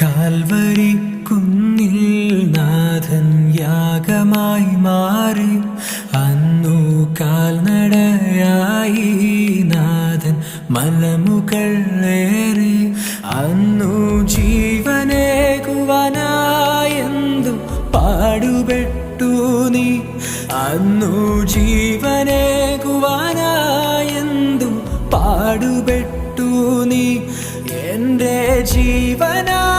Calvary കുന്നിൽ നാഥൻ യാഗമായി മാറി. അന്നു കാൽനടയായി നാഥൻ മലമുകളേറി. അന്നു ജീവനേകുവാനായെന്തു പാടുപെട്ടു നീ. അന്നു ജീവനേകുവാനായെന്തു പാടുപെട്ടു നീ. എൻ്റെ ജീവനാ